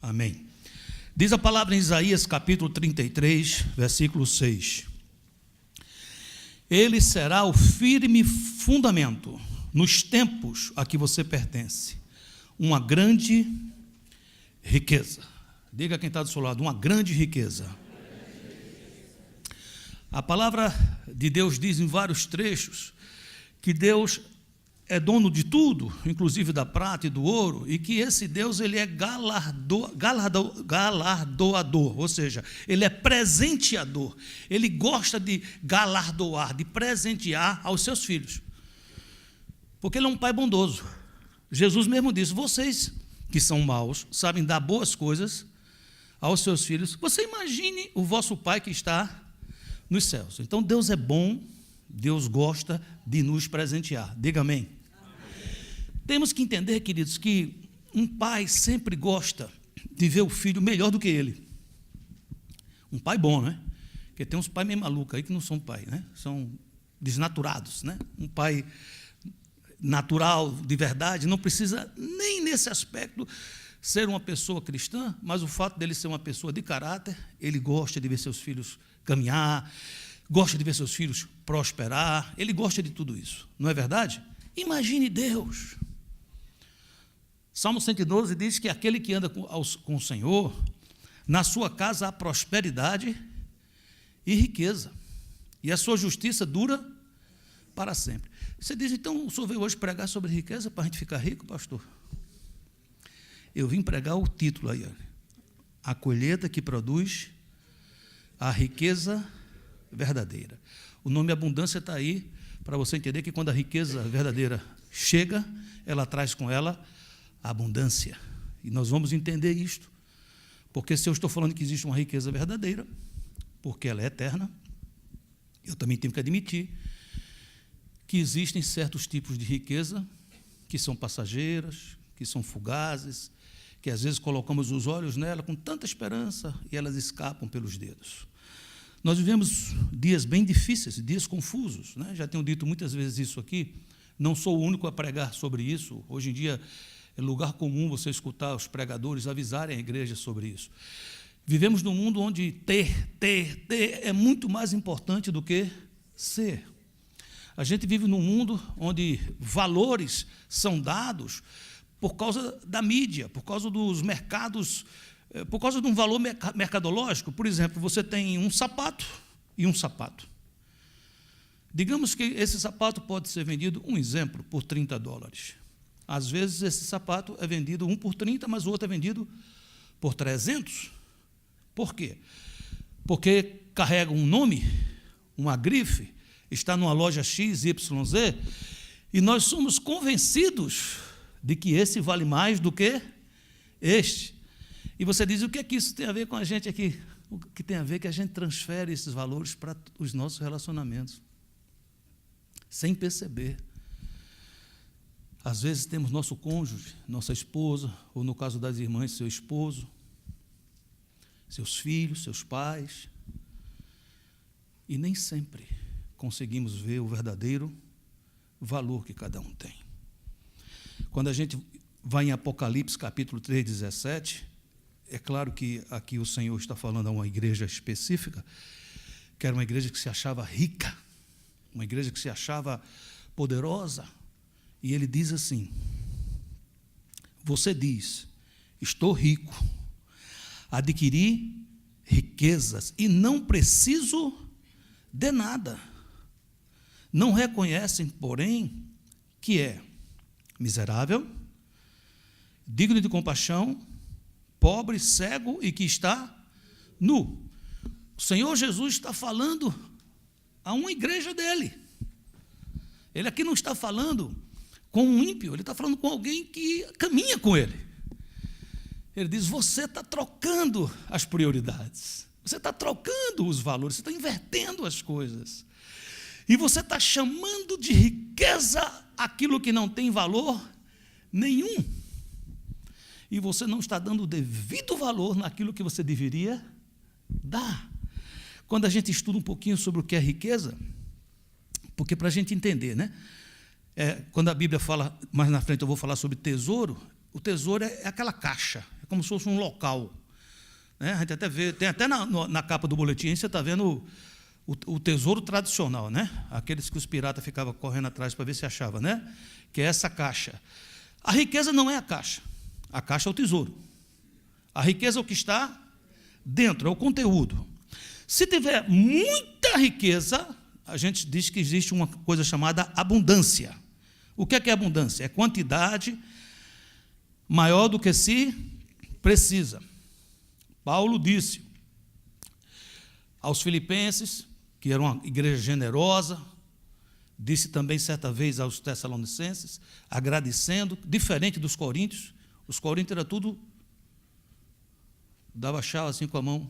Amém. Diz a palavra em Isaías capítulo 33, versículo 6. Ele será o firme fundamento nos tempos a que você pertence, uma grande riqueza. Diga a quem está do seu lado, uma grande riqueza. A palavra de Deus diz em vários trechos que Deus é dono de tudo, inclusive da prata e do ouro, e que esse Deus ele é galardoador, ou seja, ele é presenteador. Ele gosta de galardoar, de presentear aos seus filhos, porque ele é um pai bondoso. Jesus mesmo disse: vocês que são maus sabem dar boas coisas aos seus filhos. Você imagine o vosso pai que está nos céus. Então Deus é bom, Deus gosta de nos presentear. Diga amém. Temos que entender, queridos, que um pai sempre gosta de ver o filho melhor do que ele. Um pai bom, né? Porque tem uns pais meio malucos aí que não são pai, né? São desnaturados, né? Um pai natural, de verdade, não precisa nem nesse aspecto ser uma pessoa cristã, mas o fato dele ser uma pessoa de caráter, ele gosta de ver seus filhos caminhar, gosta de ver seus filhos prosperar, ele gosta de tudo isso, não é verdade? Imagine Deus. Salmo 112 diz que aquele que anda com o Senhor, na sua casa há prosperidade e riqueza, e a sua justiça dura para sempre. Você diz, então, o senhor veio hoje pregar sobre riqueza para a gente ficar rico, pastor? Eu vim pregar o título aí, olha. A colheita que produz a riqueza verdadeira. O nome abundância está aí para você entender que quando a riqueza verdadeira chega, ela traz com ela abundância. E nós vamos entender isto, porque se eu estou falando que existe uma riqueza verdadeira, porque ela é eterna, eu também tenho que admitir que existem certos tipos de riqueza que são passageiras, que são fugazes, que às vezes colocamos os olhos nela com tanta esperança e elas escapam pelos dedos. Nós vivemos dias bem difíceis, dias confusos, né? Já tenho dito muitas vezes isso aqui, não sou o único a pregar sobre isso. Hoje em dia é lugar comum você escutar os pregadores avisarem a igreja sobre isso. Vivemos num mundo onde ter é muito mais importante do que ser. A gente vive num mundo onde valores são dados por causa da mídia, por causa dos mercados, por causa de um valor mercadológico. Por exemplo, você tem um sapato e um sapato. Digamos que esse sapato pode ser vendido, um exemplo, por $30. Às vezes esse sapato é vendido um por 30, mas o outro é vendido por 300. Por quê? Porque carrega um nome, uma grife, está numa loja XYZ, e nós somos convencidos de que esse vale mais do que este. E você diz, o que é que isso tem a ver com a gente aqui? O que tem a ver é que a gente transfere esses valores para os nossos relacionamentos, sem perceber. Às vezes temos nosso cônjuge, nossa esposa, ou no caso das irmãs, seu esposo, seus filhos, seus pais, e nem sempre conseguimos ver o verdadeiro valor que cada um tem. Quando a gente vai em Apocalipse, capítulo 3, 17, é claro que aqui o Senhor está falando a uma igreja específica, que era uma igreja que se achava rica, uma igreja que se achava poderosa, e ele diz assim: você diz, estou rico, adquiri riquezas e não preciso de nada. Não reconhecem, porém, que é miserável, digno de compaixão, pobre, cego e que está nu. O Senhor Jesus está falando a uma igreja dele. Ele aqui não está falando com um ímpio, ele está falando com alguém que caminha com ele. Ele diz, você está trocando as prioridades, você está trocando os valores, você está invertendo as coisas. E você está chamando de riqueza aquilo que não tem valor nenhum. E você não está dando o devido valor naquilo que você deveria dar. Quando a gente estuda um pouquinho sobre o que é riqueza, porque para a gente entender, né? Quando a Bíblia fala, mais na frente eu vou falar sobre tesouro, o tesouro é aquela caixa, como se fosse um local. Né? A gente até vê, tem até na capa do boletim, você está vendo o tesouro tradicional, né? Aqueles que os piratas ficavam correndo atrás para ver se achava, né? Que é essa caixa. A riqueza não é a caixa é o tesouro. A riqueza é o que está dentro, é o conteúdo. Se tiver muita riqueza, a gente diz que existe uma coisa chamada abundância. O que é abundância? É quantidade maior do que se precisa. Paulo disse aos filipenses, que era uma igreja generosa, disse também certa vez aos tessalonicenses, agradecendo, diferente dos coríntios. Os coríntios era tudo, dava tchau assim com a mão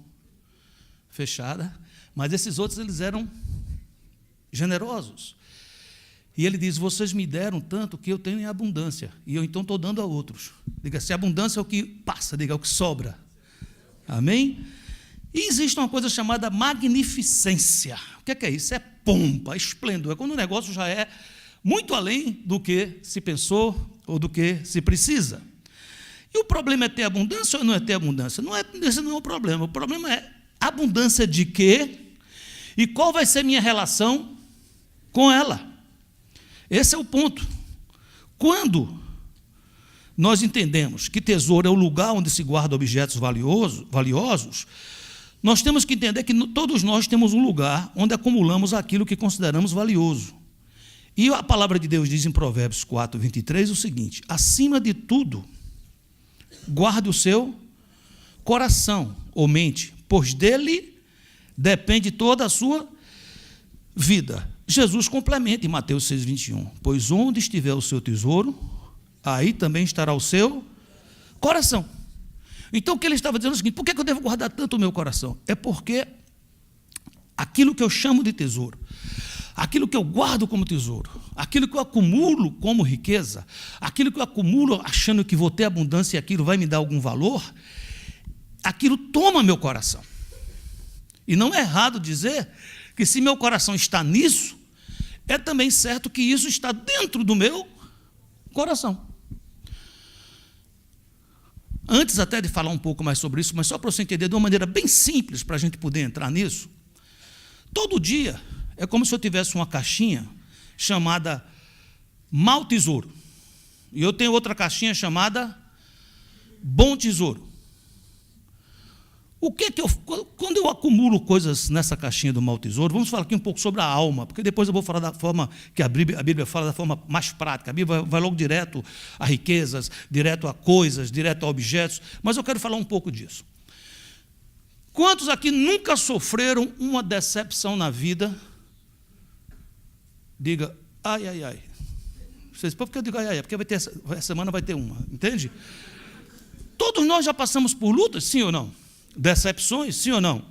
fechada, mas esses outros eles eram generosos. E ele diz, vocês me deram tanto que eu tenho em abundância, e eu então estou dando a outros. Diga, se abundância é o que passa, diga, é o que sobra. Amém? E existe uma coisa chamada magnificência. O que é isso? É pompa, esplendor. É quando o negócio já é muito além do que se pensou ou do que se precisa. E o problema é ter abundância ou não é ter abundância? Esse não é o problema. O problema é abundância de quê? E qual vai ser minha relação com ela? Esse é o ponto. Quando nós entendemos que tesouro é o lugar onde se guarda objetos valiosos, nós temos que entender que todos nós temos um lugar onde acumulamos aquilo que consideramos valioso. E a palavra de Deus diz em Provérbios 4, 23 o seguinte, acima de tudo, guarde o seu coração ou mente, pois dele depende toda a sua vida. Jesus complementa em Mateus 6, 21, pois onde estiver o seu tesouro, aí também estará o seu coração. Então, o que ele estava dizendo é o seguinte, por que eu devo guardar tanto o meu coração? É porque aquilo que eu chamo de tesouro, aquilo que eu guardo como tesouro, aquilo que eu acumulo como riqueza, aquilo que eu acumulo achando que vou ter abundância e aquilo vai me dar algum valor, aquilo toma meu coração. E não é errado dizer que se meu coração está nisso, é também certo que isso está dentro do meu coração. Antes até de falar um pouco mais sobre isso, mas só para você entender de uma maneira bem simples, para a gente poder entrar nisso, todo dia é como se eu tivesse uma caixinha chamada mau tesouro, e eu tenho outra caixinha chamada bom tesouro. Quando eu acumulo coisas nessa caixinha do mau tesouro, vamos falar aqui um pouco sobre a alma, porque depois eu vou falar da forma que a Bíblia fala, da forma mais prática. A Bíblia vai logo direto a riquezas, direto a coisas, direto a objetos, mas eu quero falar um pouco disso. Quantos aqui nunca sofreram uma decepção na vida? Diga, ai, ai, ai. Vocês, por que eu digo ai, ai, ai? Porque essa semana vai ter uma, entende? Todos nós já passamos por lutas, sim ou não? Decepções, sim ou não?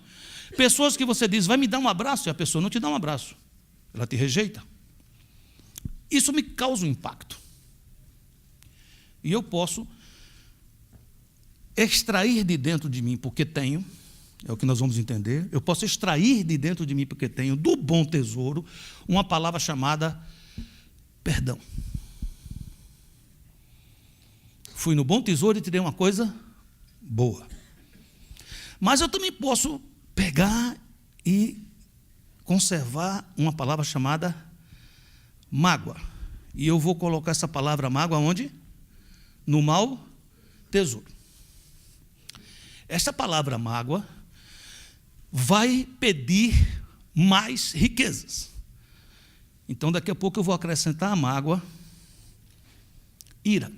Pessoas que você diz, vai me dar um abraço, e a pessoa não te dá um abraço, ela te rejeita. Isso me causa um impacto. E eu posso extrair de dentro de mim, porque tenho, é o que nós vamos entender, eu posso extrair de dentro de mim, porque tenho, do bom tesouro, uma palavra chamada perdão. Fui no bom tesouro e te dei uma coisa boa. Mas eu também posso pegar e conservar uma palavra chamada mágoa. E eu vou colocar essa palavra mágoa onde? No mau tesouro. Essa palavra mágoa vai pedir mais riquezas. Então, daqui a pouco eu vou acrescentar a mágoa, ira.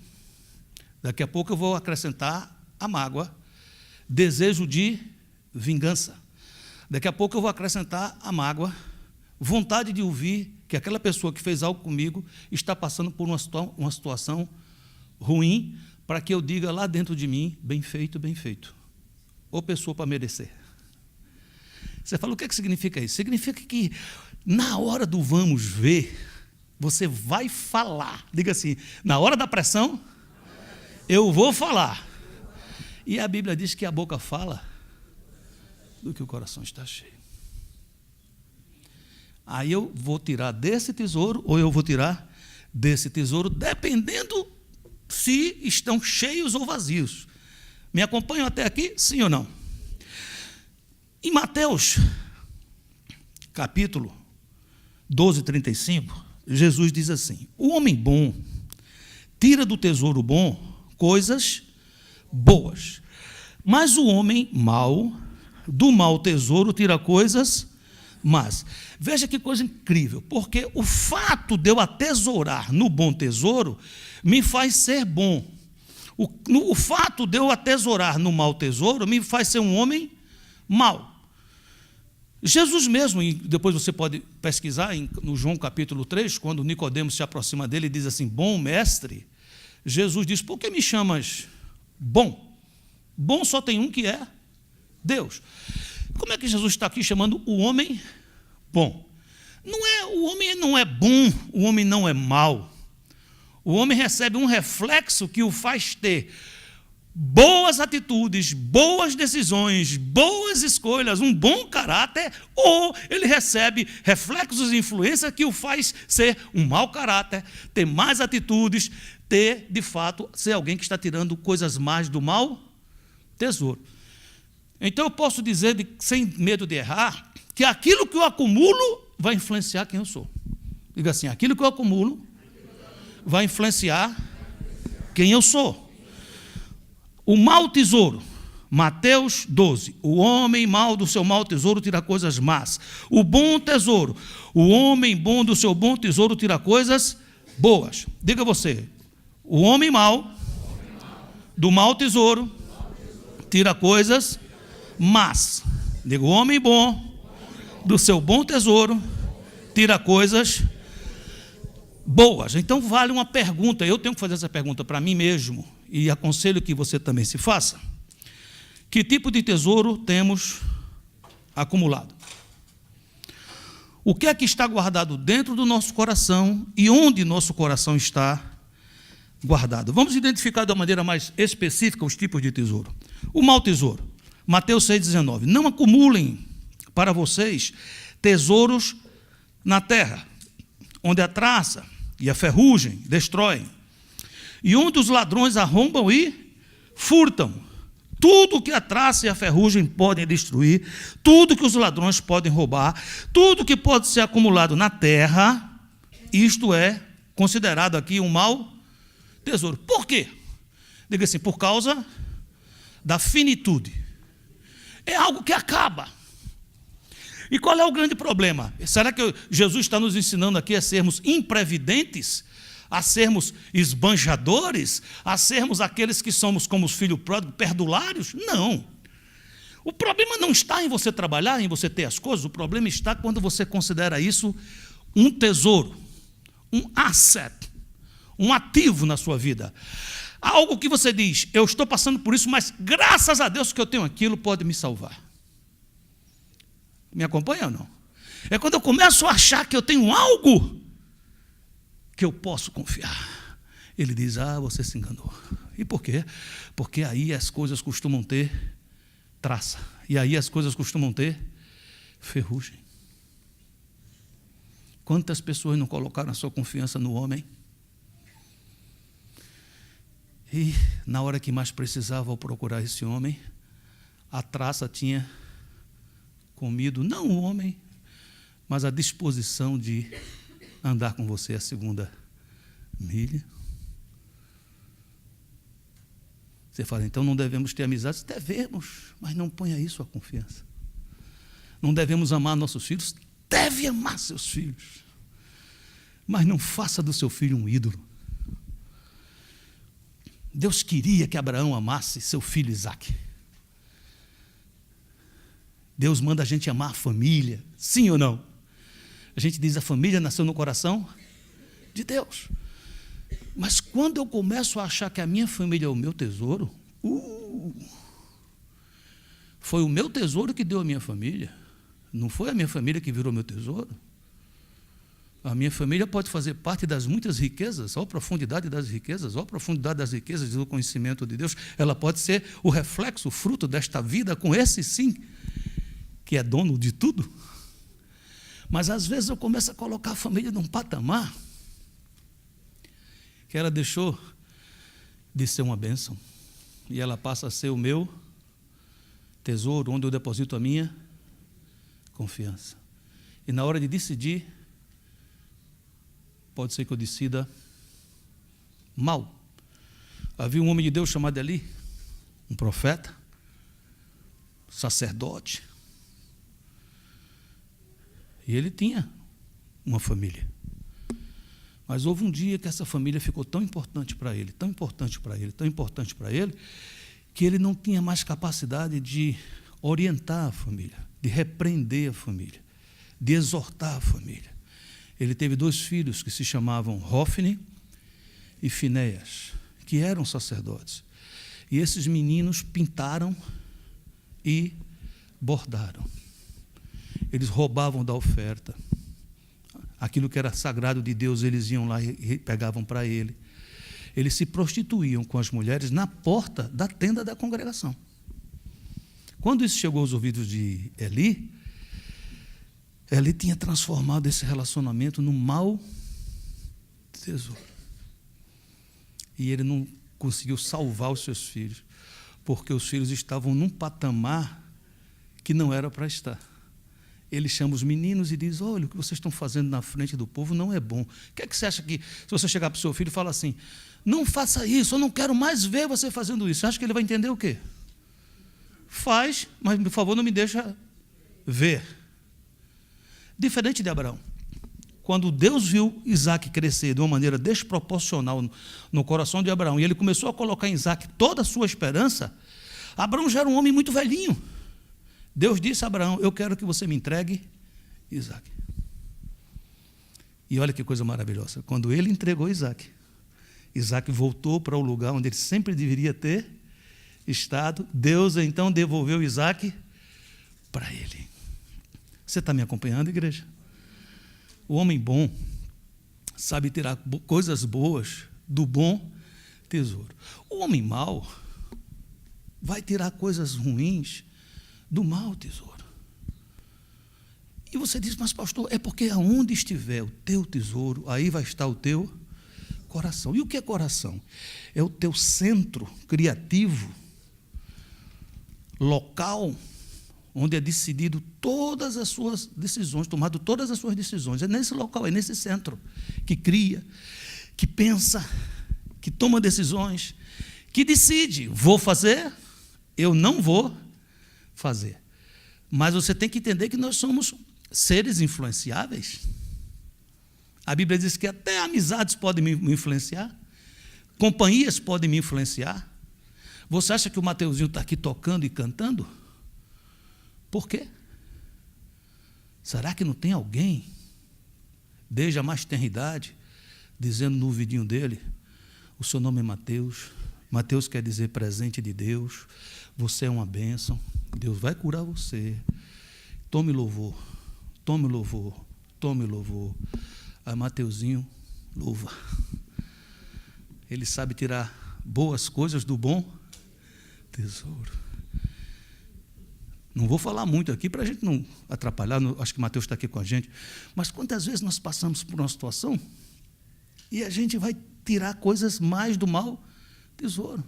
Daqui a pouco eu vou acrescentar a mágoa, desejo de vingança. Daqui a pouco eu vou acrescentar a mágoa, vontade de ouvir que aquela pessoa que fez algo comigo está passando por uma situação ruim, para que eu diga lá dentro de mim, bem feito, bem feito. Ou pessoa para merecer. Você fala, o que significa isso? Significa que na hora do vamos ver, você vai falar. Diga assim, na hora da pressão, eu vou falar. E a Bíblia diz que a boca fala do que o coração está cheio. Aí eu vou tirar desse tesouro ou eu vou tirar desse tesouro, dependendo se estão cheios ou vazios. Me acompanham até aqui? Sim ou não? Em Mateus, capítulo 12, 35, Jesus diz assim: o homem bom tira do tesouro bom coisas boas, mas o homem mau, do mau tesouro, tira coisas más. Veja que coisa incrível, porque o fato de eu atesourar no bom tesouro me faz ser bom. O fato de eu atesourar no mau tesouro me faz ser um homem mau. Jesus mesmo, e depois você pode pesquisar no João capítulo 3, quando Nicodemos se aproxima dele e diz assim: bom mestre, Jesus diz: por que me chamas bom? Bom só tem um, que é Deus. Como é que Jesus está aqui chamando o homem bom? O homem não é bom, o homem não é mau. O homem recebe um reflexo que o faz ter boas atitudes, boas decisões, boas escolhas, um bom caráter, ou ele recebe reflexos e influências que o faz ser um mau caráter, ter más atitudes, ter, de fato, ser alguém que está tirando coisas más do mau tesouro. Então eu posso dizer, sem medo de errar, que aquilo que eu acumulo vai influenciar quem eu sou. Diga assim: aquilo que eu acumulo vai influenciar quem eu sou. O mau tesouro, Mateus 12, o homem mau do seu mau tesouro tira coisas más. O bom tesouro, o homem bom do seu bom tesouro tira coisas boas. Diga você: o homem mau do mau tesouro tira coisas más. Diga: o homem bom do seu bom tesouro tira coisas boas. Então vale uma pergunta, eu tenho que fazer essa pergunta para mim mesmo, e aconselho que você também se faça: que tipo de tesouro temos acumulado? O que é que está guardado dentro do nosso coração e onde nosso coração está guardado? Vamos identificar de uma maneira mais específica os tipos de tesouro. O mau tesouro, Mateus 6,19: não acumulem para vocês tesouros na terra, onde a traça e a ferrugem destroem, e onde os ladrões arrombam e furtam. Tudo que a traça e a ferrugem podem destruir, tudo que os ladrões podem roubar, tudo que pode ser acumulado na terra, isto é considerado aqui um mau tesouro. Por quê? Diga assim: por causa da finitude. É algo que acaba. E qual é o grande problema? Será que Jesus está nos ensinando aqui a sermos imprevidentes, a sermos esbanjadores, a sermos aqueles que somos como os filhos pródigos, perdulários? Não. O problema não está em você trabalhar, em você ter as coisas, o problema está quando você considera isso um tesouro, um asset, um ativo na sua vida. Algo que você diz: eu estou passando por isso, mas graças a Deus que eu tenho aquilo, pode me salvar. Me acompanha ou não? É quando eu começo a achar que eu tenho algo que eu posso confiar. Ele diz: você se enganou. E por quê? Porque aí as coisas costumam ter traça. E aí as coisas costumam ter ferrugem. Quantas pessoas não colocaram a sua confiança no homem? E na hora que mais precisava, ao procurar esse homem, a traça tinha comido, não o homem, mas a disposição de andar com você a segunda milha. Você fala: então não devemos ter amizades? Devemos, mas não ponha isso a confiança. Não devemos amar nossos filhos? Deve amar seus filhos, mas não faça do seu filho um ídolo. Deus queria que Abraão amasse seu filho Isaque. Deus manda a gente amar a família, sim ou não? A gente diz: a família nasceu no coração de Deus. Mas quando eu começo a achar que a minha família é o meu tesouro, foi o meu tesouro que deu a minha família, não foi a minha família que virou meu tesouro. A minha família pode fazer parte das muitas riquezas, ou a profundidade das riquezas, ou a profundidade das riquezas do conhecimento de Deus, ela pode ser o reflexo, o fruto desta vida com esse sim, que é dono de tudo. Mas às vezes eu começo a colocar a família num patamar que ela deixou de ser uma bênção, e ela passa a ser o meu tesouro, onde eu deposito a minha confiança. E na hora de decidir, pode ser que eu decida mal. Havia um homem de Deus chamado Eli, um profeta, sacerdote, e ele tinha uma família. Mas houve um dia que essa família ficou tão importante para ele, tão importante para ele, tão importante para ele, que ele não tinha mais capacidade de orientar a família, de repreender a família, de exortar a família. Ele teve 2 filhos que se chamavam Hofni e Finéias, que eram sacerdotes. E esses meninos pintaram e bordaram. Eles roubavam da oferta. Aquilo que era sagrado de Deus, eles iam lá e pegavam para ele. Eles se prostituíam com as mulheres na porta da tenda da congregação. Quando isso chegou aos ouvidos de Eli, Eli tinha transformado esse relacionamento num mau tesouro. E ele não conseguiu salvar os seus filhos, porque os filhos estavam num patamar que não era para estar. Ele chama os meninos e diz: olha, o que vocês estão fazendo na frente do povo não é bom. O que é que você acha que, se você chegar para o seu filho e falar assim, não faça isso, eu não quero mais ver você fazendo isso, você acha que ele vai entender o quê? Faz, mas, por favor, não me deixa ver. Diferente de Abraão. Quando Deus viu Isaac crescer de uma maneira desproporcional no coração de Abraão, e ele começou a colocar em Isaac toda a sua esperança, Abraão já era um homem muito velhinho. Deus disse a Abraão: eu quero que você me entregue Isaac. E olha que coisa maravilhosa. Quando ele entregou Isaac, Isaac voltou para o lugar onde ele sempre deveria ter estado. Deus então devolveu Isaac para ele. Você está me acompanhando, igreja? O homem bom sabe tirar coisas boas do bom tesouro. O homem mau vai tirar coisas ruins do mau tesouro. E você diz: mas pastor, é porque aonde estiver o teu tesouro, aí vai estar o teu coração. E o que é coração? É o teu centro criativo, local, onde é decidido todas as suas decisões, tomado todas as suas decisões. É nesse local, é nesse centro que cria, que pensa, que toma decisões, que decide: vou fazer, eu não vou fazer. Mas você tem que entender que nós somos seres influenciáveis. A Bíblia diz que até amizades podem me influenciar, companhias podem me influenciar. Você acha que o Mateuzinho está aqui tocando e cantando? Por quê? Será que não tem alguém, desde a mais tenra idade, dizendo no ouvidinho dele: o seu nome é Mateus, Mateus quer dizer presente de Deus, você é uma bênção, Deus vai curar você, tome louvor, tome louvor, tome louvor. Aí Mateuzinho louva. Ele sabe tirar boas coisas do bom tesouro. Não vou falar muito aqui para a gente não atrapalhar, acho que Mateus está aqui com a gente, mas quantas vezes nós passamos por uma situação e a gente vai tirar coisas mais do mau tesouro.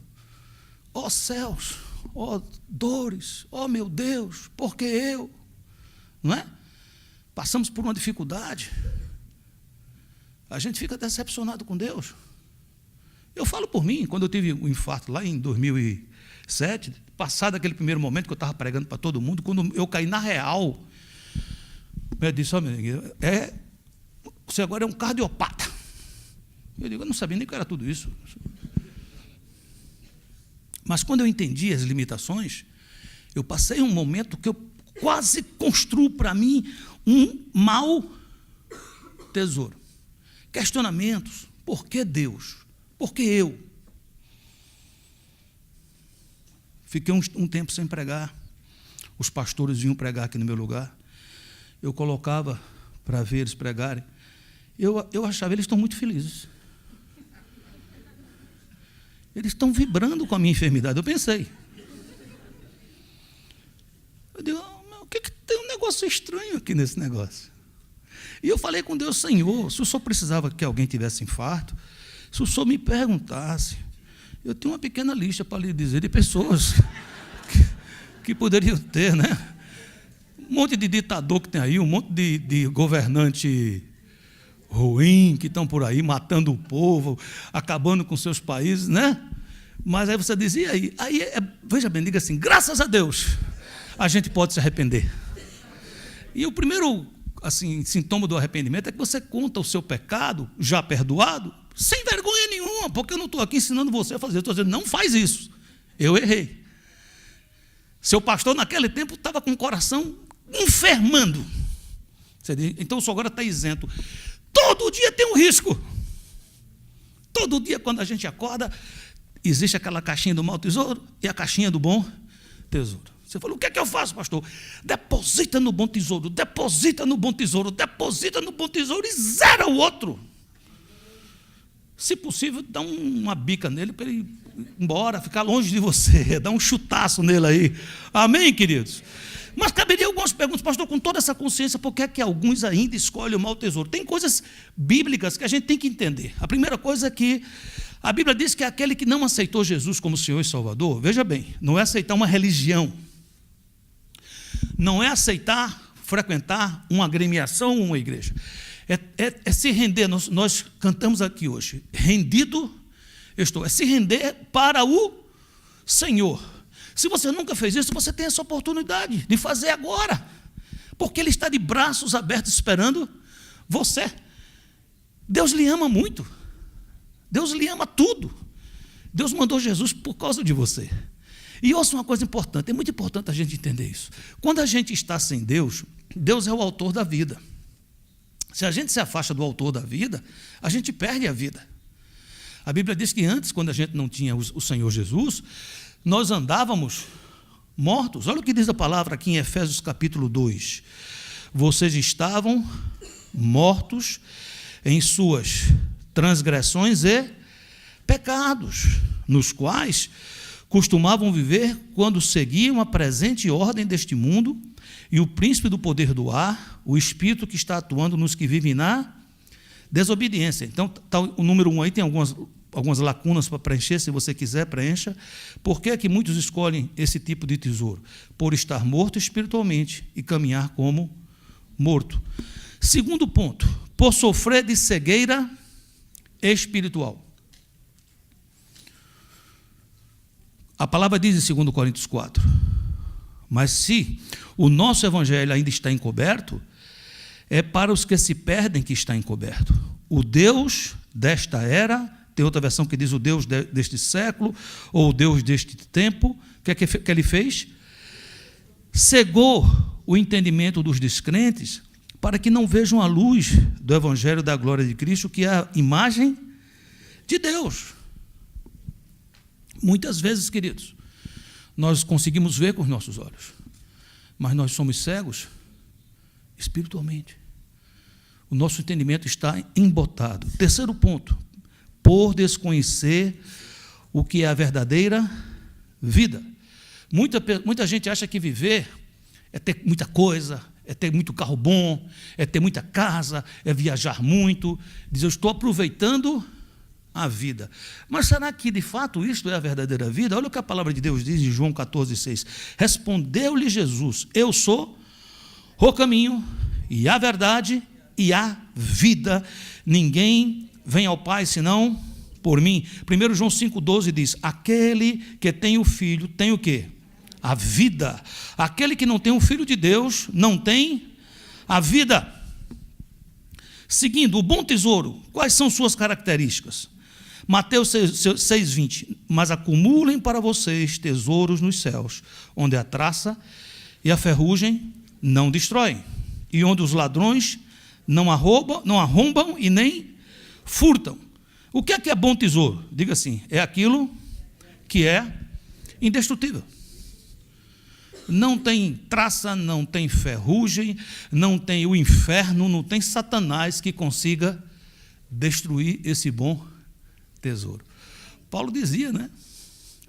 Ó céus, ó dores, ó meu Deus, por que eu? Não é? Passamos por uma dificuldade, a gente fica decepcionado com Deus. Eu falo por mim, quando eu tive um infarto lá em 2007, passado aquele primeiro momento que eu estava pregando para todo mundo, quando eu caí na real, eu disse: ó, meu amigo, você agora é um cardiopata. Eu digo: eu não sabia nem que era tudo isso. Mas quando eu entendi as limitações, eu passei um momento que eu quase construo para mim um mau tesouro. Questionamentos: por que Deus? Por que eu? Fiquei um tempo sem pregar. Os pastores vinham pregar aqui no meu lugar. Eu colocava para ver eles pregarem. Eu achava, eles estão muito felizes. Eles estão vibrando com a minha enfermidade. Eu pensei. Eu digo: o que tem um negócio estranho aqui nesse negócio? E eu falei com Deus: Senhor, se o Senhor precisava que alguém tivesse infarto, se o Senhor me perguntasse, Eu tenho uma pequena lista para lhe dizer de pessoas que poderiam ter, né? Um monte de ditador que tem aí, um monte de governante ruim que estão por aí, matando o povo, acabando com seus países, né? Mas aí você dizia, veja bem, diga assim, graças a Deus, a gente pode se arrepender. E o primeiro assim, sintoma do arrependimento é que você conta o seu pecado, já perdoado, sem vergonha nenhuma, porque eu não estou aqui ensinando você a fazer, eu estou dizendo, não faz isso, eu errei. Seu pastor naquele tempo estava com o coração enfermando. Você diz, então o senhor agora está isento. Todo dia tem um risco. Todo dia, quando a gente acorda, existe aquela caixinha do mau tesouro e a caixinha do bom tesouro. Você falou, o que é que eu faço, pastor? Deposita no bom tesouro, deposita no bom tesouro, deposita no bom tesouro e zera o outro. Se possível, dá uma bica nele para ele ir embora, ficar longe de você, dá um chutaço nele aí. Amém, queridos? Mas caberia algumas perguntas, pastor, com toda essa consciência, por que é que alguns ainda escolhem o mau tesouro? Tem coisas bíblicas que a gente tem que entender. A primeira coisa é que a Bíblia diz que aquele que não aceitou Jesus como Senhor e Salvador, veja bem, não é aceitar uma religião, não é aceitar, frequentar uma agremiação ou uma igreja, é se render, nós cantamos aqui hoje, rendido estou, é se render para o Senhor. Se você nunca fez isso, você tem essa oportunidade de fazer agora, porque Ele está de braços abertos esperando você. Deus lhe ama muito, Deus lhe ama tudo, Deus mandou Jesus por causa de você. E ouça uma coisa importante, é muito importante a gente entender isso. Quando a gente está sem Deus, Deus é o autor da vida. Se a gente se afasta do autor da vida, a gente perde a vida. A Bíblia diz que antes, quando a gente não tinha o Senhor Jesus, nós andávamos mortos. Olha o que diz a palavra aqui em Efésios capítulo 2. Vocês estavam mortos em suas transgressões e pecados, nos quais costumavam viver quando seguiam a presente ordem deste mundo e o príncipe do poder do ar, o espírito que está atuando nos que vivem na desobediência. Então, tá, o número 1 aí tem algumas lacunas para preencher, se você quiser, preencha. Por que é que muitos escolhem esse tipo de tesouro? Por estar morto espiritualmente e caminhar como morto. Segundo ponto, por sofrer de cegueira espiritual. A palavra diz em 2 Coríntios 4, mas se o nosso evangelho ainda está encoberto, é para os que se perdem que está encoberto. O Deus desta era, tem outra versão que diz o Deus deste século, ou o Deus deste tempo, o que ele fez? Cegou o entendimento dos descrentes, para que não vejam a luz do evangelho da glória de Cristo, que é a imagem de Deus. Muitas vezes, queridos, nós conseguimos ver com os nossos olhos, mas nós somos cegos espiritualmente. O nosso entendimento está embotado. Terceiro ponto, por desconhecer o que é a verdadeira vida. Muita gente acha que viver é ter muita coisa, é ter muito carro bom, é ter muita casa, é viajar muito. Diz, eu estou aproveitando a vida. Mas será que de fato isto é a verdadeira vida? Olha o que a palavra de Deus diz em João 14,6. Respondeu-lhe Jesus, eu sou o caminho e a verdade e a vida. Ninguém vem ao Pai senão por mim. 1 João 5,12 diz, aquele que tem o Filho tem o quê? A vida. Aquele que não tem o Filho de Deus não tem a vida. Seguindo, o bom tesouro, quais são suas características? Mateus 6,20, mas acumulem para vocês tesouros nos céus, onde a traça e a ferrugem não destroem, e onde os ladrões não arrombam e nem furtam. O que é bom tesouro? Diga assim, é aquilo que é indestrutível. Não tem traça, não tem ferrugem, não tem o inferno, não tem Satanás que consiga destruir esse bom tesouro. Paulo dizia, né?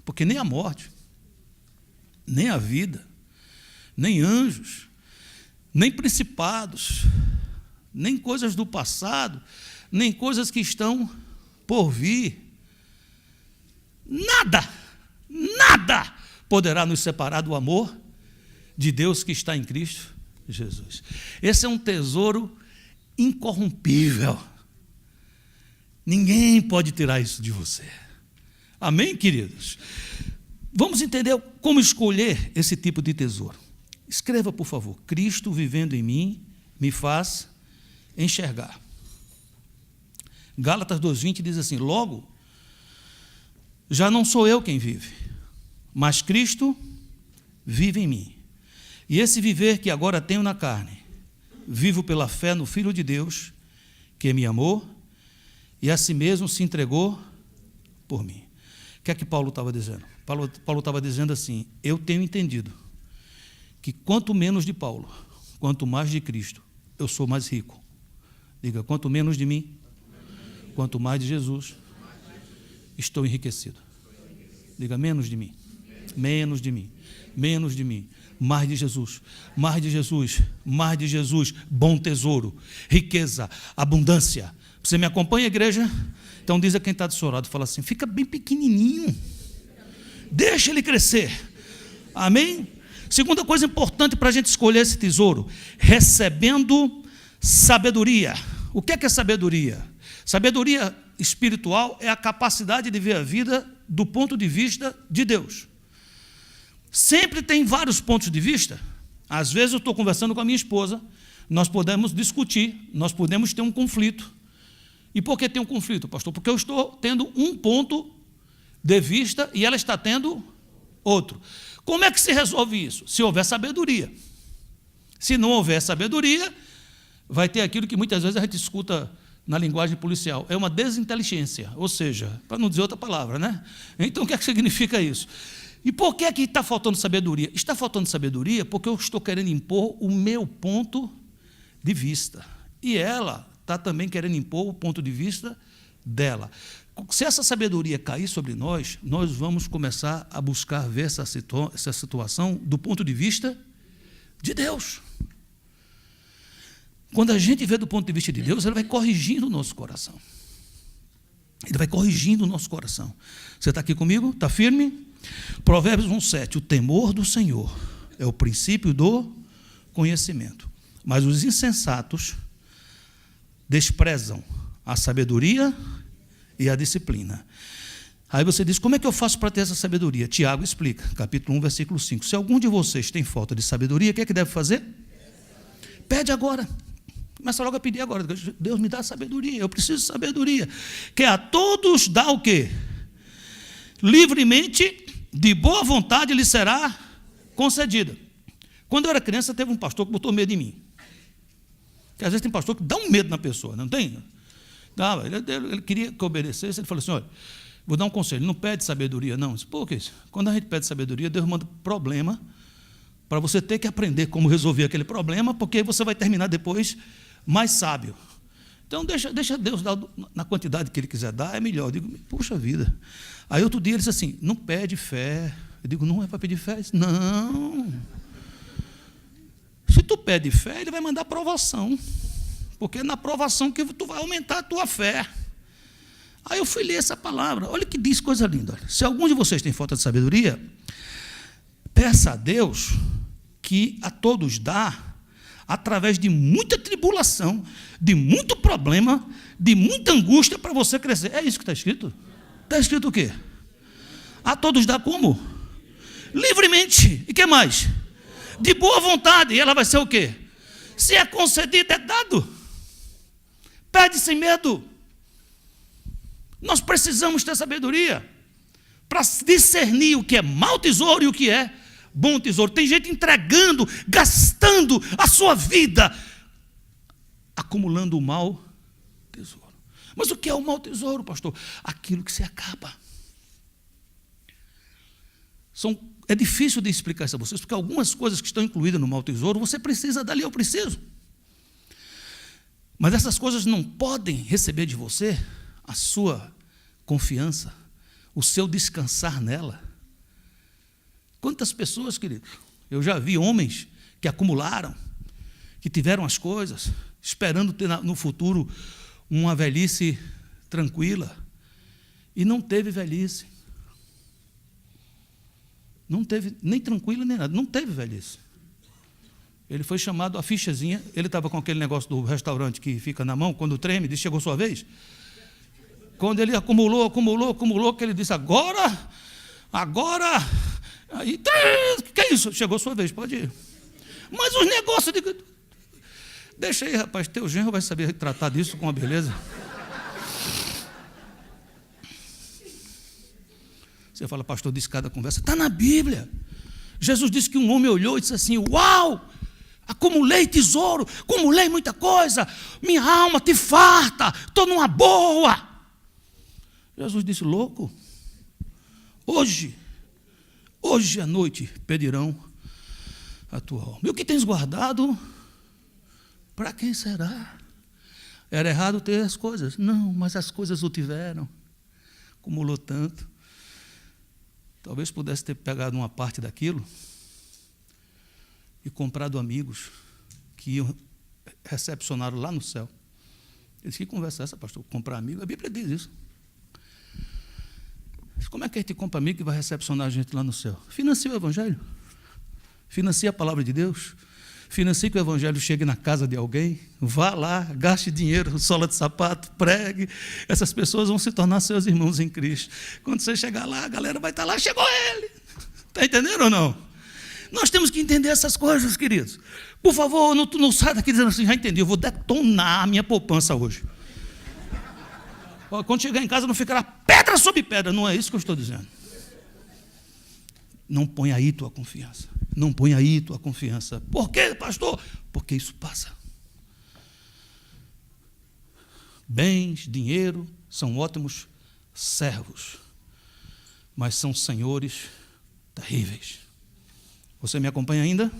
Porque nem a morte, nem a vida, nem anjos, nem principados, nem coisas do passado, nem coisas que estão por vir, nada poderá nos separar do amor de Deus que está em Cristo Jesus. Esse é um tesouro incorrompível. Ninguém pode tirar isso de você. Amém, queridos? Vamos entender como escolher esse tipo de tesouro. Escreva, por favor: Cristo vivendo em mim me faz enxergar. Gálatas 2:20 diz assim: logo, já não sou eu quem vive, mas Cristo vive em mim. E esse viver que agora tenho na carne, vivo pela fé no Filho de Deus, que me amou e a si mesmo se entregou por mim. O que é que Paulo estava dizendo? Paulo estava dizendo assim: eu tenho entendido que quanto menos de Paulo, quanto mais de Cristo, eu sou mais rico. Diga: quanto menos de mim, quanto mais de Jesus, estou enriquecido. Diga: menos de mim, menos de mim, menos de mim, mais de Jesus, mais de Jesus, mais de Jesus, bom tesouro, riqueza, abundância. Você me acompanha, igreja? Então diz a quem está do seu lado, fala assim: fica bem pequenininho, deixa ele crescer. Amém? Segunda coisa importante para a gente escolher esse tesouro: recebendo sabedoria. O que é sabedoria? Sabedoria espiritual é a capacidade de ver a vida do ponto de vista de Deus. Sempre tem vários pontos de vista. Às vezes eu estou conversando com a minha esposa, nós podemos discutir, nós podemos ter um conflito. E por que tem um conflito, pastor? Porque eu estou tendo um ponto de vista e ela está tendo outro. Como é que se resolve isso? Se houver sabedoria. Se não houver sabedoria, vai ter aquilo que muitas vezes a gente escuta na linguagem policial: é uma desinteligência, ou seja, para não dizer outra palavra, né? Então o que é que significa isso? E por que está faltando sabedoria? Está faltando sabedoria porque eu estou querendo impor o meu ponto de vista. E ela está também querendo impor o ponto de vista dela. Se essa sabedoria cair sobre nós, nós vamos começar a buscar ver essa situação do ponto de vista de Deus. Quando a gente vê do ponto de vista de Deus, ele vai corrigindo o nosso coração. Ele vai corrigindo o nosso coração. Você está aqui comigo? Está firme? Provérbios 1:7: o temor do Senhor é o princípio do conhecimento, mas os insensatos desprezam a sabedoria e a disciplina. Aí você diz: como é que eu faço para ter essa sabedoria? Tiago explica, capítulo 1, versículo 5: se algum de vocês tem falta de sabedoria, o que é que deve fazer? Pede agora. Começa logo a pedir agora: Deus me dá sabedoria, eu preciso de sabedoria. Que a todos dá o quê? Livremente, de boa vontade lhe será concedida. Quando eu era criança, teve um pastor que botou medo em mim. Porque às vezes tem pastor que dá um medo na pessoa, não tem? Não, ele queria que eu obedecesse. Ele falou assim: olha, vou dar um conselho, não pede sabedoria não. Por que isso? Quando a gente pede sabedoria, Deus manda problema para você ter que aprender como resolver aquele problema, porque você vai terminar depois mais sábio. Então deixa Deus dar na quantidade que Ele quiser dar, é melhor. Eu digo: puxa vida. Aí outro dia ele disse assim: não pede fé. Eu digo: não é para pedir fé? Disse: não. Se tu pede fé, Ele vai mandar provação, porque é na provação que tu vai aumentar a tua fé. Aí eu fui ler essa palavra. Olha que diz coisa linda. Se algum de vocês tem falta de sabedoria, peça a Deus, que a todos dá, através de muita tribulação, de muito problema, de muita angústia, para você crescer. É isso que está escrito? Está escrito o quê? A todos dá como? Livremente. E o que mais? De boa vontade. E ela vai ser o quê? Se é concedido, é dado. Pede sem medo. Nós precisamos ter sabedoria para discernir o que é mau tesouro e o que é bom tesouro. Tem gente entregando, gastando a sua vida, acumulando o mau tesouro. Mas o que é o mau tesouro, pastor? Aquilo que se acaba. É difícil de explicar isso a vocês, porque algumas coisas que estão incluídas no mau tesouro, você precisa dali, eu preciso. Mas essas coisas não podem receber de você a sua confiança, o seu descansar nela. Quantas pessoas, querido, eu já vi homens que acumularam, que tiveram as coisas, esperando ter no futuro uma velhice tranquila, e não teve velhice. Não teve nem tranquilo, nem nada. Não teve velhice. Ele foi chamado, a fichazinha, ele estava com aquele negócio do restaurante que fica na mão, quando treme, diz, chegou sua vez. Quando ele acumulou, que ele disse, agora, aí, que é isso? Chegou sua vez, pode ir. Mas os negócios, deixa aí, rapaz, teu genro vai saber tratar disso com uma beleza. Você fala, pastor, disse cada conversa, está na Bíblia. Jesus disse que um homem olhou e disse assim, uau, acumulei tesouro, acumulei muita coisa, minha alma te farta, estou numa boa. Jesus disse, louco, hoje à noite pedirão a tua alma. E o que tens guardado, para quem será? Era errado ter as coisas? Não, mas as coisas o tiveram, acumulou tanto. Talvez pudesse ter pegado uma parte daquilo e comprado amigos que iam recepcioná-lo lá no céu. Ele disse, que conversa é essa, pastor? Comprar amigo? A Bíblia diz isso. Como é que a gente compra amigo que vai recepcionar a gente lá no céu? Financia o Evangelho. Financia a palavra de Deus. Financie que o Evangelho chegue na casa de alguém. Vá lá, gaste dinheiro, sola de sapato, pregue. Essas pessoas vão se tornar seus irmãos em Cristo. Quando você chegar lá, a galera vai estar lá, chegou ele. Está entendendo ou não? Nós temos que entender essas coisas, queridos. Por favor, não saia daqui dizendo assim, já entendi, eu vou detonar a minha poupança hoje. Quando chegar em casa não ficará pedra sobre pedra. Não é isso que eu estou dizendo. Não põe aí tua confiança. Não põe aí tua confiança. Por quê, pastor? Porque isso passa. Bens, dinheiro são ótimos servos, mas são senhores terríveis. Você me acompanha ainda?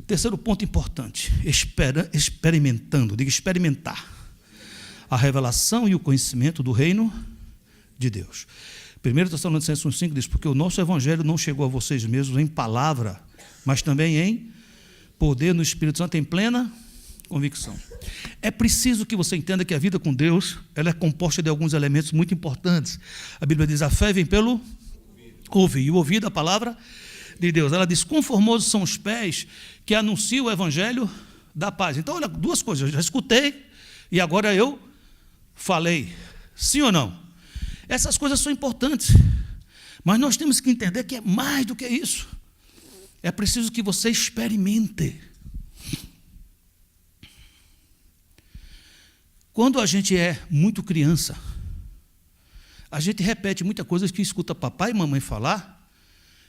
Terceiro ponto importante, experimentando, diga experimentar a revelação e o conhecimento do reino de Deus. 1 Tessalonicenses 1,5 diz, porque o nosso evangelho não chegou a vocês mesmos em palavra, mas também em poder no Espírito Santo, em plena convicção. É preciso que você entenda que a vida com Deus, ela é composta de alguns elementos muito importantes. A Bíblia diz, a fé vem pelo ouvir, e o ouvir da palavra de Deus. Ela diz, quão formosos são os pés que anunciam o evangelho da paz. Então, olha, duas coisas, eu já escutei e agora eu falei. Sim ou não? Essas coisas são importantes, mas nós temos que entender que é mais do que isso. É preciso que você experimente. Quando a gente é muito criança, a gente repete muitas coisas que escuta papai e mamãe falar,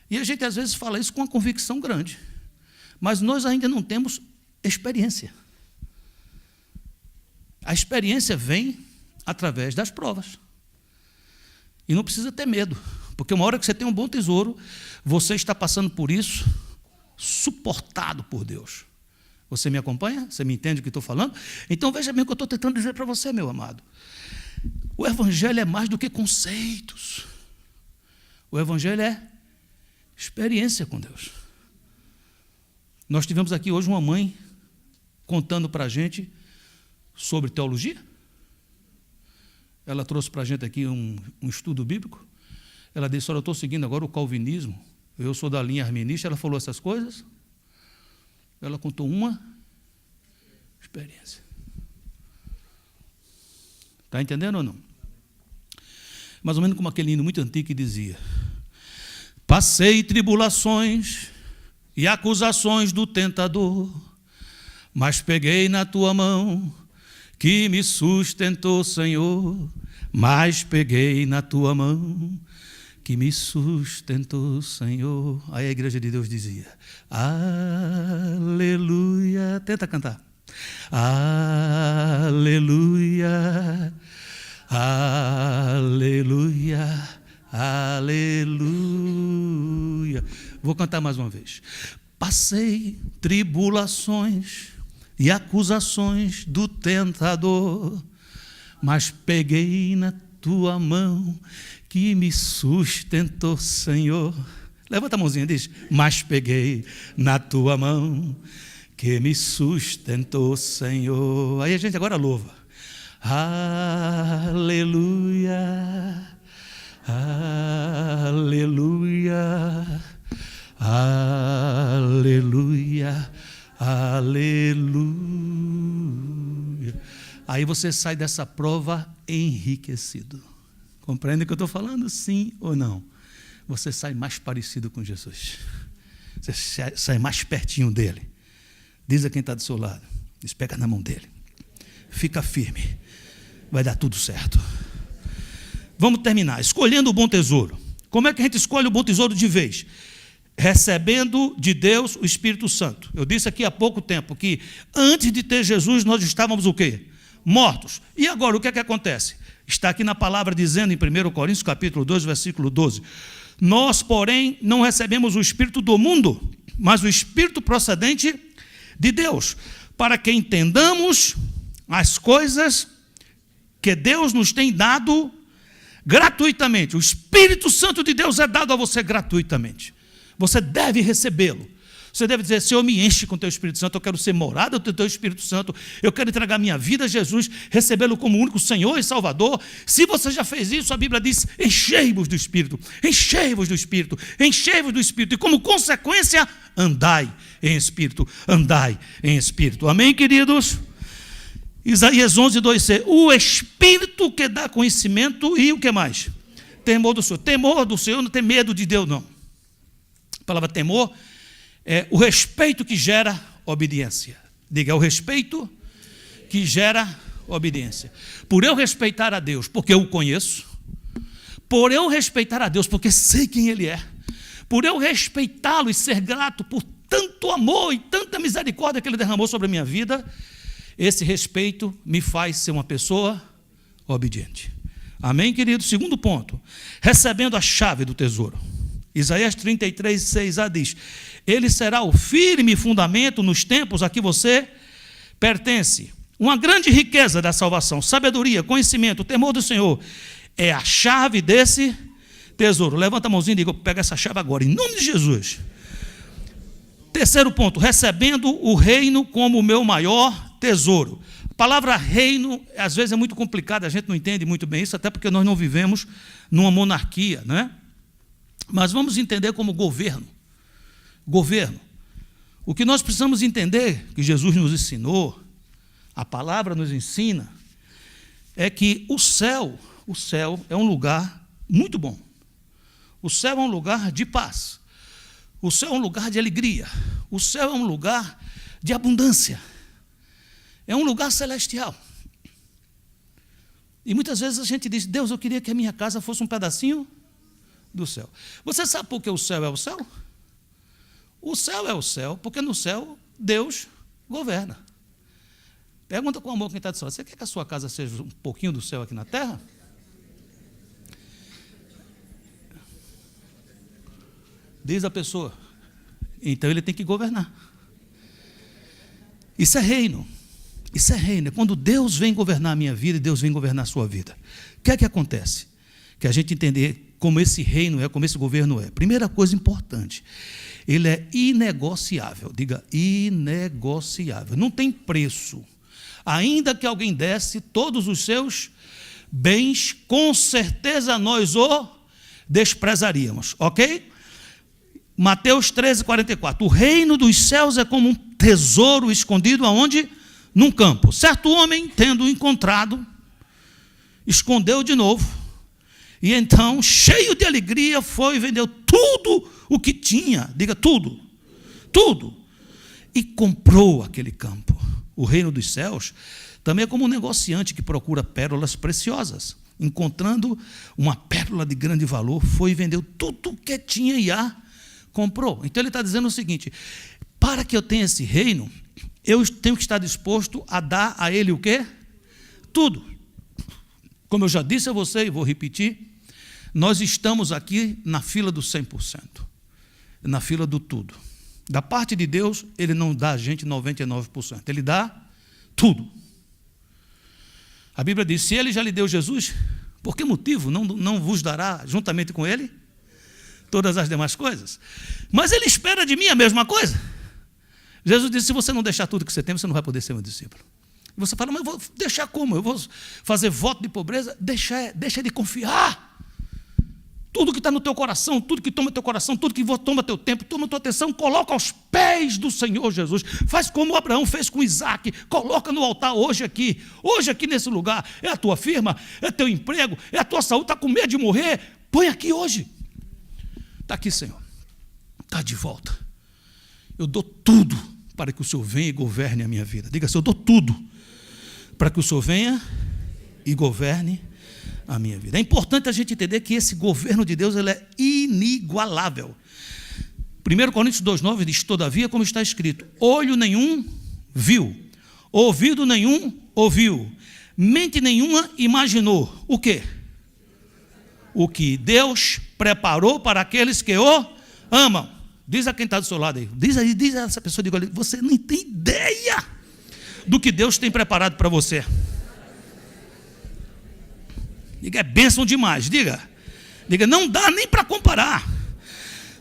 e a gente às vezes fala isso com uma convicção grande, mas nós ainda não temos experiência. A experiência vem através das provas. E não precisa ter medo, porque uma hora que você tem um bom tesouro, você está passando por isso, suportado por Deus. Você me acompanha? Você me entende o que estou falando? Então veja bem o que eu estou tentando dizer para você, meu amado. O Evangelho é mais do que conceitos. O Evangelho é experiência com Deus. Nós tivemos aqui hoje uma mãe contando para a gente sobre teologia. Ela trouxe para a gente aqui um estudo bíblico. Ela disse, olha, eu estou seguindo agora o calvinismo, eu sou da linha arminista. Ela falou essas coisas. Ela contou uma experiência. Está entendendo ou não? Mais ou menos como aquele hino muito antigo que dizia, passei tribulações e acusações do tentador, mas peguei na tua mão, que me sustentou, Senhor, mas peguei na tua mão, que me sustentou, Senhor. Aí a igreja de Deus dizia, aleluia. Tenta cantar. Aleluia, aleluia, aleluia. Vou cantar mais uma vez. Passei tribulações e acusações do tentador, mas peguei na tua mão, que me sustentou, Senhor. Levanta a mãozinha e diz, mas peguei na tua mão, que me sustentou, Senhor. Aí a gente agora louva. Aleluia, aleluia, Aleluia. Aí você sai dessa prova enriquecido. Compreende o que eu estou falando? Sim ou não? Você sai mais parecido com Jesus. Você sai mais pertinho dele. Diz a quem está do seu lado. Diz, pega na mão dele. Fica firme. Vai dar tudo certo. Vamos terminar. Escolhendo o bom tesouro. Como é que a gente escolhe o bom tesouro de vez? Recebendo de Deus o Espírito Santo. Eu disse aqui há pouco tempo que antes de ter Jesus nós estávamos o quê? Mortos. E agora o que é que acontece? Está aqui na palavra dizendo em 1 Coríntios capítulo 2, versículo 12. Nós, porém, não recebemos o Espírito do mundo, mas o Espírito procedente de Deus, para que entendamos as coisas que Deus nos tem dado gratuitamente. O Espírito Santo de Deus é dado a você gratuitamente. Você deve recebê-lo. Você deve dizer, Senhor, me enche com o teu Espírito Santo, eu quero ser morada do teu Espírito Santo, eu quero entregar minha vida a Jesus, recebê-lo como único Senhor e Salvador. Se você já fez isso, a Bíblia diz, enchei-vos do Espírito, enchei-vos do Espírito, enchei-vos do Espírito, e como consequência, andai em Espírito, andai em Espírito. Amém, queridos? Isaías 11, 2c, o Espírito que dá conhecimento e o que mais? Temor do Senhor. Temor do Senhor não tem medo de Deus, não. A palavra temor é o respeito que gera obediência. Diga, é o respeito que gera obediência. Por eu respeitar a Deus, porque eu o conheço. Por eu respeitar a Deus, porque sei quem Ele é. Por eu respeitá-lo e ser grato por tanto amor e tanta misericórdia que Ele derramou sobre a minha vida, esse respeito me faz ser uma pessoa obediente. Amém, querido? Segundo ponto, recebendo a chave do tesouro. Isaías 33, 6a diz, ele será o firme fundamento nos tempos a que você pertence. Uma grande riqueza da salvação, sabedoria, conhecimento, temor do Senhor, é a chave desse tesouro. Levanta a mãozinha e diga, pega essa chave agora, em nome de Jesus. Terceiro ponto, recebendo o reino como o meu maior tesouro. A palavra reino, às vezes é muito complicada, a gente não entende muito bem isso, até porque nós não vivemos numa monarquia, né? Mas vamos entender como governo. Governo. O que nós precisamos entender, que Jesus nos ensinou, a palavra nos ensina, é que o céu é um lugar muito bom. O céu é um lugar de paz. O céu é um lugar de alegria. O céu é um lugar de abundância. É um lugar celestial. E muitas vezes a gente diz, Deus, eu queria que a minha casa fosse um pedacinho do céu. Você sabe por que o céu é o céu? O céu é o céu, porque no céu Deus governa. Pergunta com amor quem está do céu. Você quer que a sua casa seja um pouquinho do céu aqui na terra? Diz a pessoa. Então ele tem que governar. Isso é reino. Isso é reino. É quando Deus vem governar a minha vida e Deus vem governar a sua vida. O que é que acontece? Que a gente entender como esse reino é, como esse governo é. Primeira coisa importante, ele é inegociável. Diga, inegociável. Não tem preço. Ainda que alguém desse todos os seus bens, com certeza nós o desprezaríamos. Ok? Mateus 13, 44. O reino dos céus é como um tesouro escondido aonde? Num campo. Certo homem, tendo encontrado, escondeu de novo. E então, cheio de alegria, foi e vendeu tudo o que tinha. Diga tudo. Tudo. E comprou aquele campo. O reino dos céus também é como um negociante que procura pérolas preciosas. Encontrando uma pérola de grande valor, foi e vendeu tudo o que tinha e a comprou. Então ele está dizendo o seguinte, para que eu tenha esse reino, eu tenho que estar disposto a dar a ele o quê? Tudo. Como eu já disse a você e vou repetir, nós estamos aqui na fila do 100%, na fila do tudo. Da parte de Deus, Ele não dá a gente 99%, Ele dá tudo. A Bíblia diz, se Ele já lhe deu Jesus, por que motivo não vos dará juntamente com Ele todas as demais coisas? Mas Ele espera de mim a mesma coisa. Jesus disse, se você não deixar tudo que você tem, você não vai poder ser meu discípulo. E você fala, mas eu vou deixar como? Eu vou fazer voto de pobreza? Deixa de confiar. Tudo que está no teu coração, tudo que toma teu coração, tudo que toma teu tempo, toma tua atenção, coloca aos pés do Senhor Jesus. Faz como Abraão fez com Isaac, coloca no altar hoje aqui nesse lugar. É a tua firma, é teu emprego, é a tua saúde, está com medo de morrer, põe aqui hoje. Está aqui, Senhor, está de volta. Eu dou tudo para que o Senhor venha e governe a minha vida. Diga assim, eu dou tudo para que o Senhor venha e governe a minha vida. É importante a gente entender que esse governo de Deus ele é inigualável. 1 Coríntios 2,9 diz, todavia, como está escrito, olho nenhum viu, ouvido nenhum ouviu, mente nenhuma imaginou. O quê? O que Deus preparou para aqueles que o amam. Diz a quem está do seu lado aí. Diz a essa pessoa, diga ali, você não tem ideia do que Deus tem preparado para você. Diga, é bênção demais, diga, não dá nem para comparar.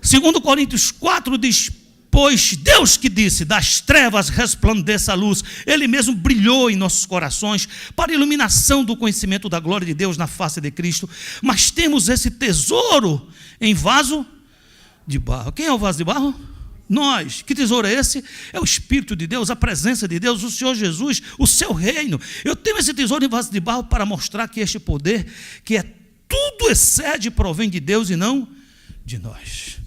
2 Coríntios 4 diz, pois Deus que disse, das trevas resplandeça a luz, Ele mesmo brilhou em nossos corações, para a iluminação do conhecimento da glória de Deus na face de Cristo, mas temos esse tesouro em vaso de barro. Quem é o vaso de barro? Nós. Que tesouro é esse? É o Espírito de Deus, a presença de Deus, o Senhor Jesus, o seu reino. Eu tenho esse tesouro em vaso de barro para mostrar que este poder, que é tudo excede e provém de Deus e não de nós.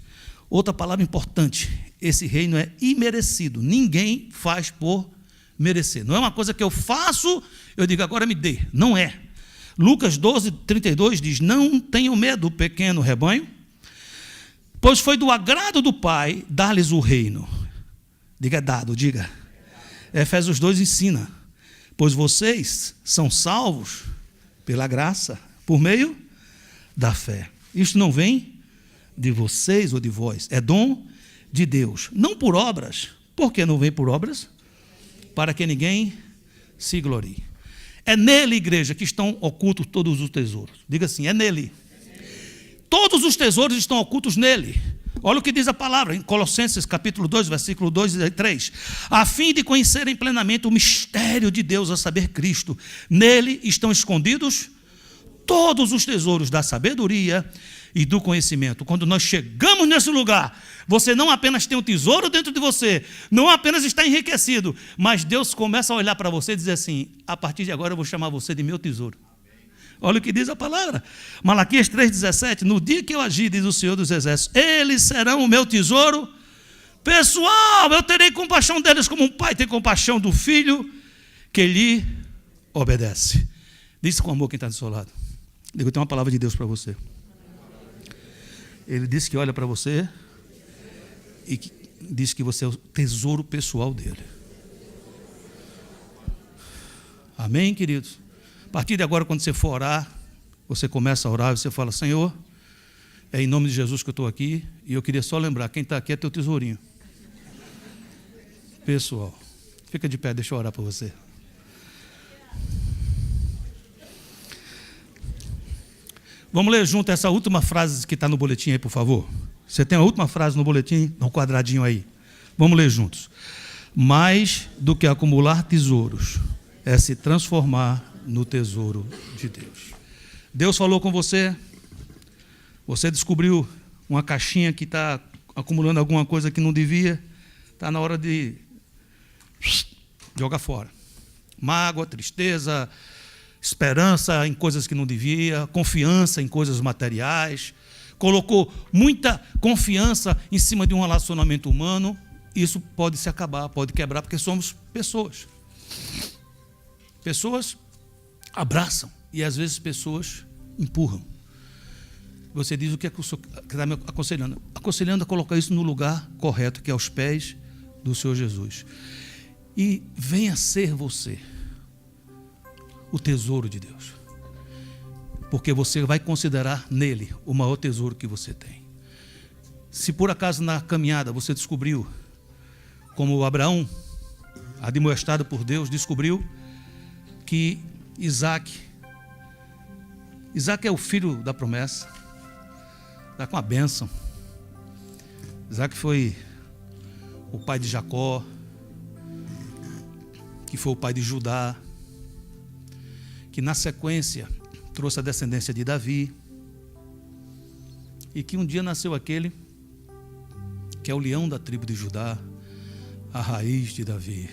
Outra palavra importante, esse reino é imerecido. Ninguém faz por merecer. Não é uma coisa que eu faço, eu digo agora me dê. Não é. Lucas 12:32 diz, não tenham medo, pequeno rebanho, pois foi do agrado do Pai dar-lhes o reino. Diga, dado, diga. Efésios 2 ensina, pois vocês são salvos pela graça, por meio da fé. Isto não vem de vocês ou de vós, é dom de Deus, não por obras. Por que não vem por obras? Para que ninguém se glorie. É nele, igreja, que estão ocultos todos os tesouros. Diga assim, é nele. Todos os tesouros estão ocultos nele. Olha o que diz a palavra em Colossenses capítulo 2, versículo 2 e 3. A fim de conhecerem plenamente o mistério de Deus, a saber, Cristo. Nele estão escondidos todos os tesouros da sabedoria e do conhecimento. Quando nós chegamos nesse lugar, você não apenas tem um tesouro dentro de você, não apenas está enriquecido, mas Deus começa a olhar para você e dizer assim, a partir de agora eu vou chamar você de meu tesouro. Olha o que diz a palavra. Malaquias 3,17, no dia que eu agir, diz o Senhor dos Exércitos, eles serão o meu tesouro pessoal, eu terei compaixão deles como um pai tem compaixão do filho que lhe obedece. Diz com amor quem está do seu lado. Digo, eu tenho uma palavra de Deus para você. Ele disse que olha para você e que diz que você é o tesouro pessoal dele. Amém, queridos? A partir de agora, quando você for orar, você começa a orar, você fala, Senhor, é em nome de Jesus que eu estou aqui, e eu queria só lembrar, quem está aqui é teu tesourinho pessoal. Fica de pé, deixa eu orar para você. Vamos ler junto essa última frase que está no boletim aí, por favor. Você tem a última frase no boletim, no quadradinho aí. Vamos ler juntos. Mais do que acumular tesouros, é se transformar no tesouro de Deus. Deus falou com você, você descobriu uma caixinha que está acumulando alguma coisa que não devia, está na hora de jogar fora. Mágoa, tristeza, esperança em coisas que não devia, confiança em coisas materiais, colocou muita confiança em cima de um relacionamento humano, isso pode se acabar, pode quebrar, porque somos pessoas. Pessoas abraçam e às vezes pessoas empurram. Você diz o que é que o senhor está me aconselhando? Aconselhando a colocar isso no lugar correto, que é aos pés do Senhor Jesus. E venha ser você o tesouro de Deus. Porque você vai considerar nele o maior tesouro que você tem. Se por acaso na caminhada você descobriu, como Abraão, admoestado por Deus, descobriu que Isaac é o filho da promessa, está com a bênção. Isaac foi o pai de Jacó, que foi o pai de Judá, que na sequência trouxe a descendência de Davi. e que um dia nasceu aquele que é o leão da tribo de Judá, a raiz de Davi,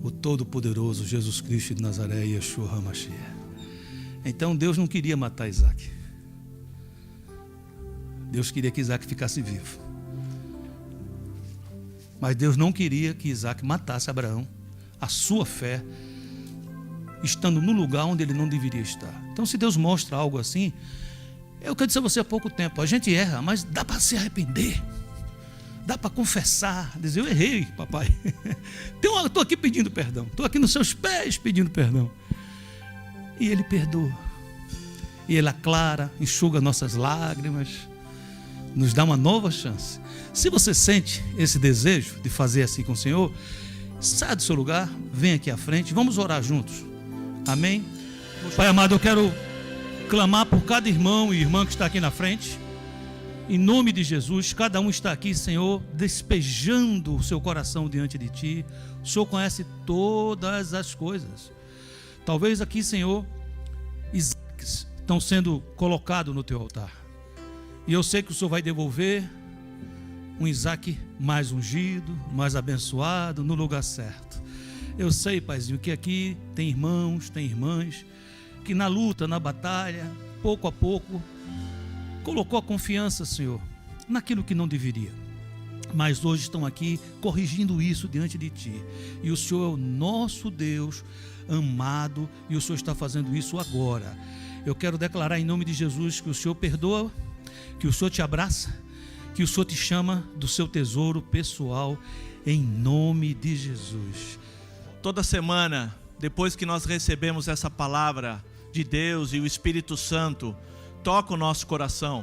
o Todo-Poderoso Jesus Cristo de Nazaré, Yeshua HaMashiach. Então Deus não queria matar Isaac. Deus queria que Isaac ficasse vivo. Mas Deus não queria que Isaac matasse Abraão, a sua fé, estando no lugar onde ele não deveria estar. Então, se Deus mostra algo assim, eu quero dizer a você há pouco tempo, a gente erra, mas dá para se arrepender. Dá para confessar, dizer, eu errei, papai. Estou aqui pedindo perdão. Estou aqui nos seus pés pedindo perdão. E Ele perdoa. E Ele aclara, enxuga nossas lágrimas, nos dá uma nova chance. Se você sente esse desejo de fazer assim com o Senhor, saia do seu lugar, vem aqui à frente, vamos orar juntos. Amém? Pai amado, eu quero clamar por cada irmão e irmã que está aqui na frente. Em nome de Jesus, cada um está aqui, Senhor, despejando o seu coração diante de Ti. O Senhor conhece todas as coisas. Talvez aqui, Senhor, Isaques estão sendo colocados no Teu altar. E eu sei que o Senhor vai devolver um Isaac mais ungido, mais abençoado, no lugar certo. Eu sei, Paizinho, que aqui tem irmãos, tem irmãs, que na luta, na batalha, pouco a pouco, colocou a confiança, Senhor, naquilo que não deveria. Mas hoje estão aqui corrigindo isso diante de Ti. E o Senhor é o nosso Deus amado, e o Senhor está fazendo isso agora. Eu quero declarar em nome de Jesus que o Senhor perdoa, que o Senhor te abraça, que o Senhor te chama do seu tesouro pessoal, em nome de Jesus. Toda semana, depois que nós recebemos essa palavra de Deus e o Espírito Santo toca o nosso coração,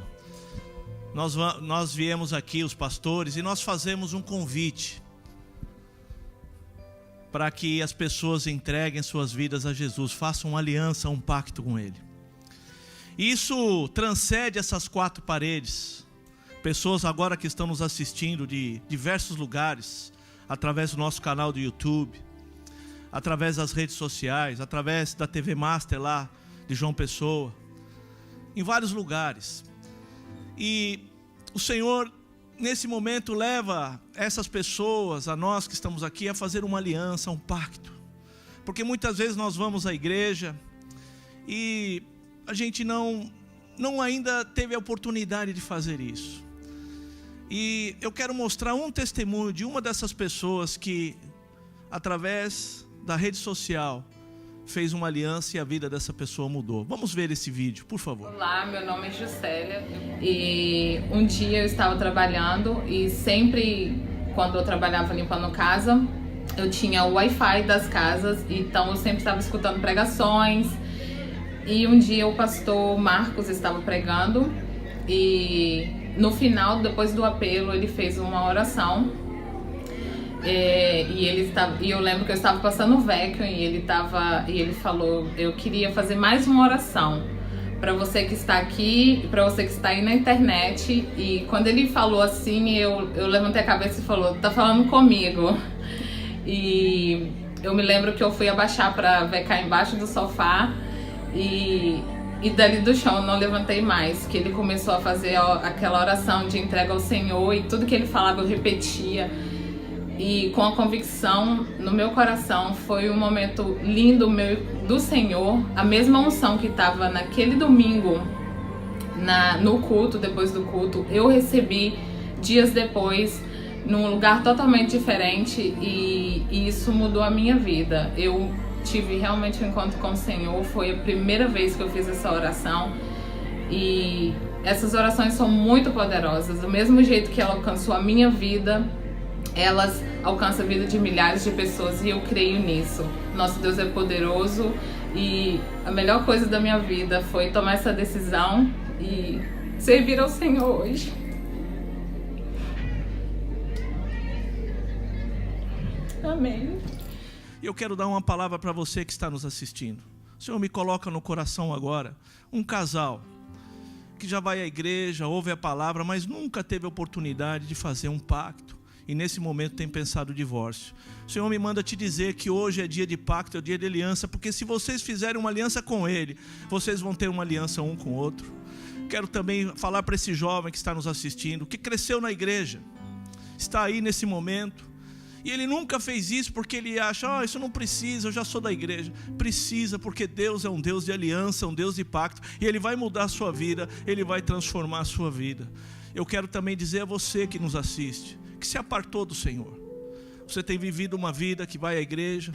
nós viemos aqui, os pastores, e nós fazemos um convite para que as pessoas entreguem suas vidas a Jesus, façam uma aliança, um pacto com Ele. Isso transcende essas quatro paredes. Pessoas agora que estão nos assistindo de diversos lugares, através do nosso canal do YouTube, através das redes sociais, através da TV Master lá de João Pessoa, em vários lugares. E o Senhor, nesse momento, leva essas pessoas, a nós que estamos aqui, a fazer uma aliança, um pacto. Porque muitas vezes nós vamos à igreja e a gente não ainda teve a oportunidade de fazer isso. E eu quero mostrar um testemunho de uma dessas pessoas que, através da rede social, fez uma aliança e a vida dessa pessoa mudou. Vamos ver esse vídeo, por favor. Olá, meu nome é Juscelia e um dia eu estava trabalhando e sempre quando eu trabalhava limpando casa, eu tinha o Wi-Fi das casas, então eu sempre estava escutando pregações. E um dia o pastor Marcos estava pregando e no final, depois do apelo, ele fez uma oração. E eu lembro que eu estava passando o vacuum e ele falou, eu queria fazer mais uma oração para você que está aqui, para você que está aí na internet. E quando ele falou assim, eu levantei a cabeça e falou, tá falando comigo. E eu me lembro que eu fui abaixar para ver cá embaixo do sofá e dali do chão eu não levantei mais, que ele começou a fazer aquela oração de entrega ao Senhor e tudo que ele falava eu repetia. E com a convicção no meu coração, foi um momento lindo do Senhor. A mesma unção que estava naquele domingo no culto, depois do culto, eu recebi dias depois num lugar totalmente diferente e isso mudou a minha vida. Eu tive realmente um encontro com o Senhor, foi a primeira vez que eu fiz essa oração e essas orações são muito poderosas. Do mesmo jeito que ela alcançou a minha vida, elas alcançam a vida de milhares de pessoas e eu creio nisso. Nosso Deus é poderoso e a melhor coisa da minha vida foi tomar essa decisão e servir ao Senhor hoje. Amém. Eu quero dar uma palavra para você que está nos assistindo. O Senhor me coloca no coração agora um casal que já vai à igreja, ouve a palavra, mas nunca teve a oportunidade de fazer um pacto. E nesse momento tem pensado o divórcio. O Senhor me manda te dizer que hoje é dia de pacto, é dia de aliança, porque se vocês fizerem uma aliança com Ele, vocês vão ter uma aliança um com o outro. Quero também falar para esse jovem que está nos assistindo, que cresceu na igreja, está aí nesse momento, e ele nunca fez isso porque ele acha, isso não precisa, eu já sou da igreja. Precisa, porque Deus é um Deus de aliança, um Deus de pacto, e Ele vai mudar a sua vida, Ele vai transformar a sua vida. Eu quero também dizer a você que nos assiste, que se apartou do Senhor. Você tem vivido uma vida que vai à igreja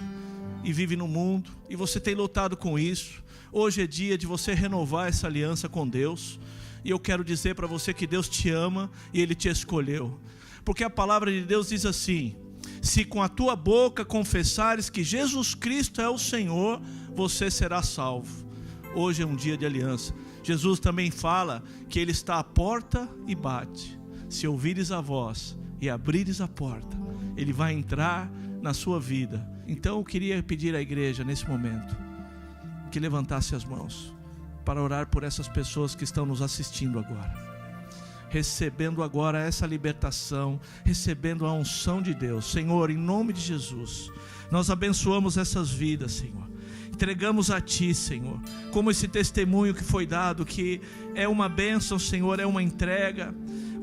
e vive no mundo, e você tem lutado com isso. Hoje é dia de você renovar essa aliança com Deus, e eu quero dizer para você que Deus te ama e Ele te escolheu, porque a palavra de Deus diz assim: se com a tua boca confessares que Jesus Cristo é o Senhor, você será salvo. Hoje é um dia de aliança. Jesus também fala que Ele está à porta e bate. Se ouvires a voz e abrires a porta, Ele vai entrar na sua vida. Então eu queria pedir à igreja nesse momento que levantasse as mãos para orar por essas pessoas que estão nos assistindo agora, recebendo agora essa libertação, recebendo a unção de Deus. Senhor, em nome de Jesus, nós abençoamos essas vidas, Senhor. Entregamos a Ti, Senhor, como esse testemunho que foi dado, que é uma bênção, Senhor, é uma entrega.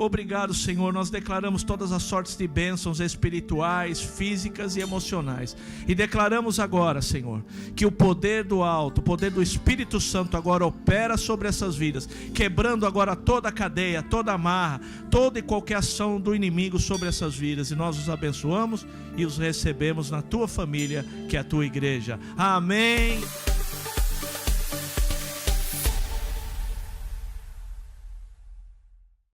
Obrigado, Senhor, nós declaramos todas as sortes de bênçãos espirituais, físicas e emocionais. E declaramos agora, Senhor, que o poder do alto, o poder do Espírito Santo agora opera sobre essas vidas, quebrando agora toda a cadeia, toda a amarra, toda e qualquer ação do inimigo sobre essas vidas. E nós os abençoamos e os recebemos na Tua família, que é a Tua igreja. Amém.